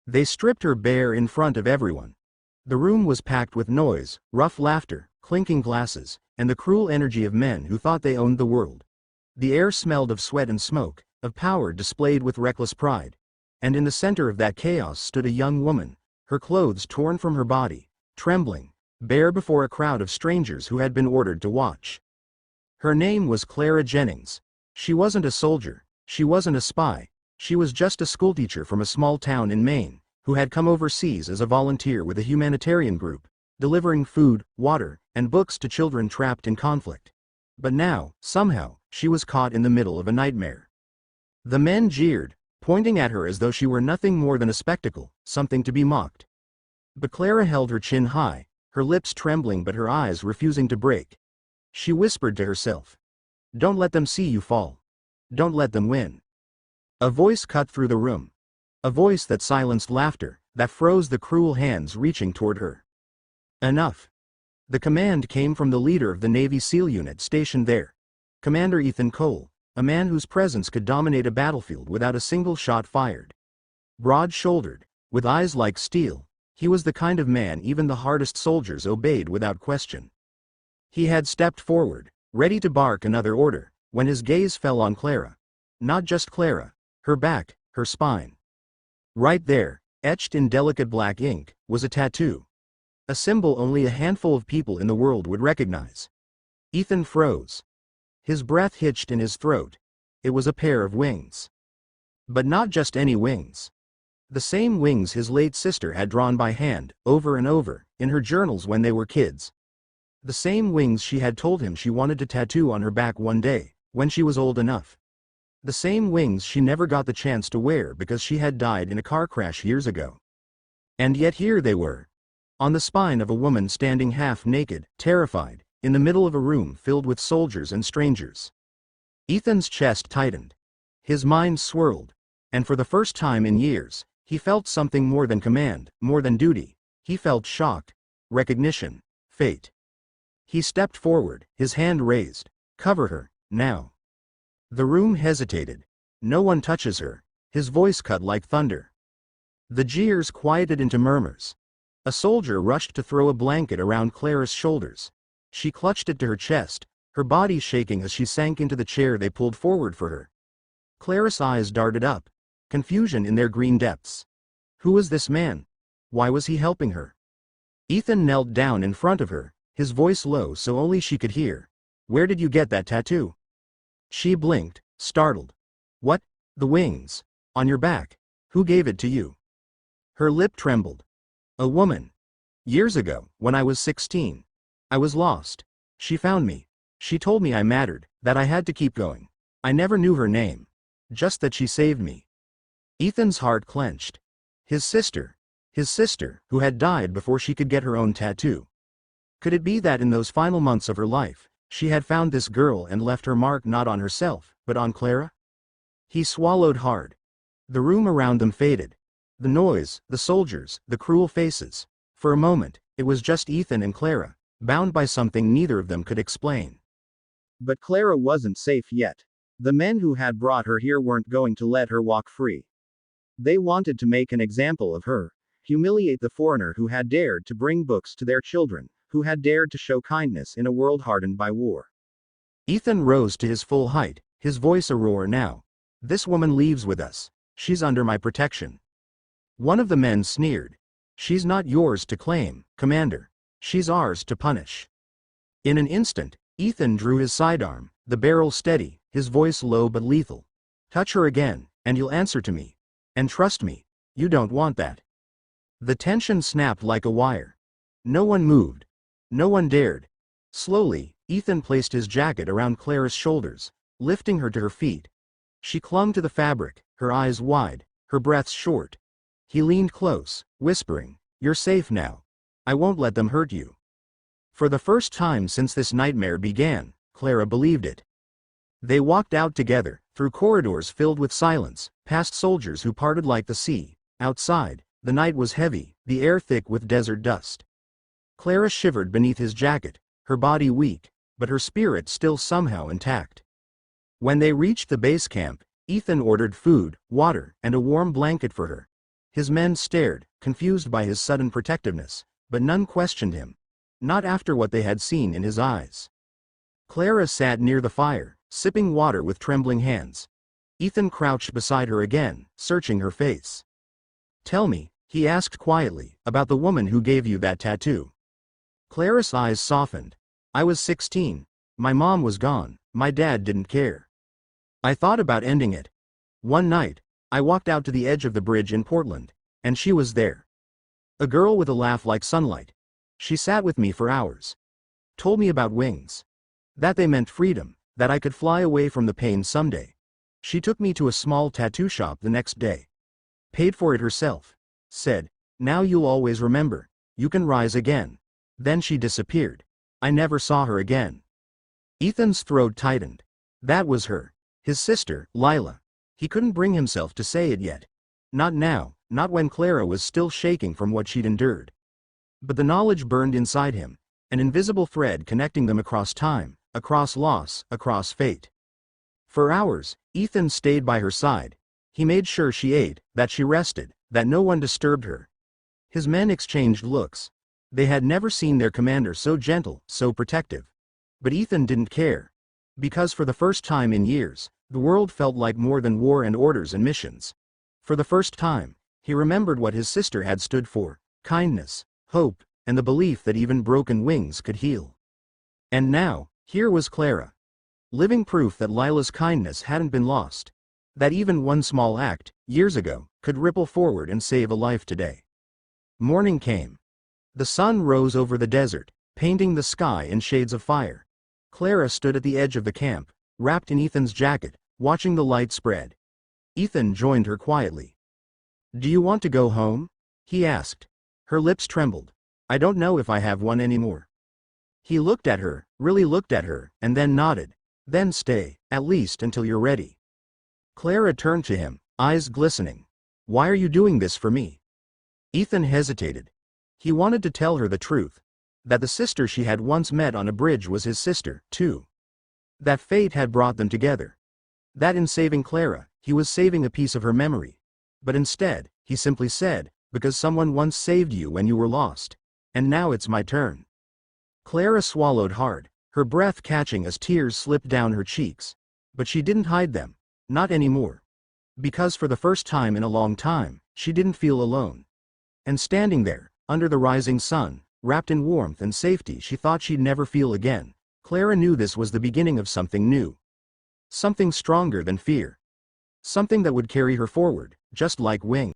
They stripped her bare in front of everyone. The room was packed with noise, rough laughter, clinking glasses, and the cruel energy of men who thought they owned the world. The air smelled of sweat and smoke, of power displayed with reckless pride. And in the center of that chaos stood a young woman, her clothes torn from her body, trembling, bare before a crowd of strangers who had been ordered to watch. Her name was Clara Jennings. She wasn't a soldier, she wasn't a spy, she was just a schoolteacher from a small town in Maine, who had come overseas as a volunteer with a humanitarian group, delivering food, water, and books to children trapped in conflict. But now, somehow, she was caught in the middle of a nightmare. The men jeered, pointing at her as though she were nothing more than a spectacle, something to be mocked. But Clara held her chin high, her lips trembling but her eyes refusing to break. She whispered to herself, "Don't let them see you fall. Don't let them win." A voice cut through the room. A voice that silenced laughter, that froze the cruel hands reaching toward her. Enough. The command came from the leader of the Navy SEAL unit stationed there, Commander Ethan Cole, a man whose presence could dominate a battlefield without a single shot fired. Broad-shouldered, with eyes like steel, he was the kind of man even the hardest soldiers obeyed without question. He had stepped forward, ready to bark another order, when his gaze fell on Clara. Not just Clara, her back, her spine. Right there, etched in delicate black ink, was a tattoo. A symbol only a handful of people in the world would recognize. Ethan froze. His breath hitched in his throat. It was a pair of wings. But not just any wings. The same wings his late sister had drawn by hand, over and over, in her journals when they were kids. The same wings she had told him she wanted to tattoo on her back one day, when she was old enough. The same wings she never got the chance to wear because she had died in a car crash years ago. And yet here they were, on the spine of a woman standing half naked, terrified, in the middle of a room filled with soldiers and strangers. Ethan's chest tightened. His mind swirled, and for the first time in years, he felt something more than command, more than duty. He felt shock, recognition, fate. He stepped forward, his hand raised. "Cover her, now." The room hesitated. "No one touches her." His voice cut like thunder. The jeers quieted into murmurs. A soldier rushed to throw a blanket around Clara's shoulders. She clutched it to her chest, her body shaking as she sank into the chair they pulled forward for her. Clara's eyes darted up, confusion in their green depths. Who was this man? Why was he helping her? Ethan knelt down in front of her, his voice low so only she could hear. "Where did you get that tattoo?" She blinked, startled. "What? The wings? On your back? Who gave it to you?" Her lip trembled. "A woman. Years ago, when I was 16. I was lost. She found me. She told me I mattered, that I had to keep going. I never knew her name. Just that she saved me." Ethan's heart clenched. His sister, who had died before she could get her own tattoo. Could it be that in those final months of her life, she had found this girl and left her mark not on herself, but on Clara? He swallowed hard. The room around them faded. The noise, the soldiers, the cruel faces. For a moment, it was just Ethan and Clara, bound by something neither of them could explain. But Clara wasn't safe yet. The men who had brought her here weren't going to let her walk free. They wanted to make an example of her, humiliate the foreigner who had dared to bring books to their children, who had dared to show kindness in a world hardened by war. Ethan rose to his full height, his voice a roar now. "This woman leaves with us. She's under my protection." One of the men sneered. "She's not yours to claim, Commander. She's ours to punish." In an instant, Ethan drew his sidearm, the barrel steady, his voice low but lethal. "Touch her again, and you'll answer to me. And trust me, you don't want that." The tension snapped like a wire. No one moved. No one dared. Slowly, Ethan placed his jacket around Clara's shoulders, lifting her to her feet. She clung to the fabric, her eyes wide, her breath short. He leaned close, whispering, "You're safe now. I won't let them hurt you." For the first time since this nightmare began, Clara believed it. They walked out together, through corridors filled with silence, past soldiers who parted like the sea. Outside, the night was heavy, the air thick with desert dust. Clara shivered beneath his jacket, her body weak, but her spirit still somehow intact. When they reached the base camp, Ethan ordered food, water, and a warm blanket for her. His men stared, confused by his sudden protectiveness, but none questioned him. Not after what they had seen in his eyes. Clara sat near the fire, sipping water with trembling hands. Ethan crouched beside her again, searching her face. "Tell me," he asked quietly, "about the woman who gave you that tattoo." Clara's eyes softened. "I was 16. My mom was gone, my dad didn't care. I thought about ending it. One night, I walked out to the edge of the bridge in Portland, and she was there. A girl with a laugh like sunlight. She sat with me for hours. Told me about wings. That they meant freedom, that I could fly away from the pain someday. She took me to a small tattoo shop the next day. Paid for it herself. Said, 'Now you'll always remember. You can rise again.' Then she disappeared. I never saw her again." Ethan's throat tightened. That was her. His sister, Lila. He couldn't bring himself to say it yet. Not now, not when Clara was still shaking from what she'd endured. But the knowledge burned inside him, an invisible thread connecting them across time, across loss, across fate. For hours, Ethan stayed by her side. He made sure she ate, that she rested, that no one disturbed her. His men exchanged looks. They had never seen their commander so gentle, so protective. But Ethan didn't care. Because for the first time in years, the world felt like more than war and orders and missions. For the first time, he remembered what his sister had stood for: kindness, hope, and the belief that even broken wings could heal. And now, here was Clara. Living proof that Lila's kindness hadn't been lost. That even one small act, years ago, could ripple forward and save a life today. Morning came. The sun rose over the desert, painting the sky in shades of fire. Clara stood at the edge of the camp, wrapped in Ethan's jacket, watching the light spread. Ethan joined her quietly. "Do you want to go home?" he asked. Her lips trembled. "I don't know if I have one anymore." He looked at her, really looked at her, and then nodded. "Then stay, at least until you're ready." Clara turned to him, eyes glistening. "Why are you doing this for me?" Ethan hesitated. He wanted to tell her the truth. That the sister she had once met on a bridge was his sister, too. That fate had brought them together. That in saving Clara, he was saving a piece of her memory. But instead, he simply said, "Because someone once saved you when you were lost. And now it's my turn." Clara swallowed hard, her breath catching as tears slipped down her cheeks. But she didn't hide them. Not anymore. Because for the first time in a long time, she didn't feel alone. And standing there, under the rising sun, wrapped in warmth and safety she thought she'd never feel again, Clara knew this was the beginning of something new. Something stronger than fear. Something that would carry her forward, just like wings.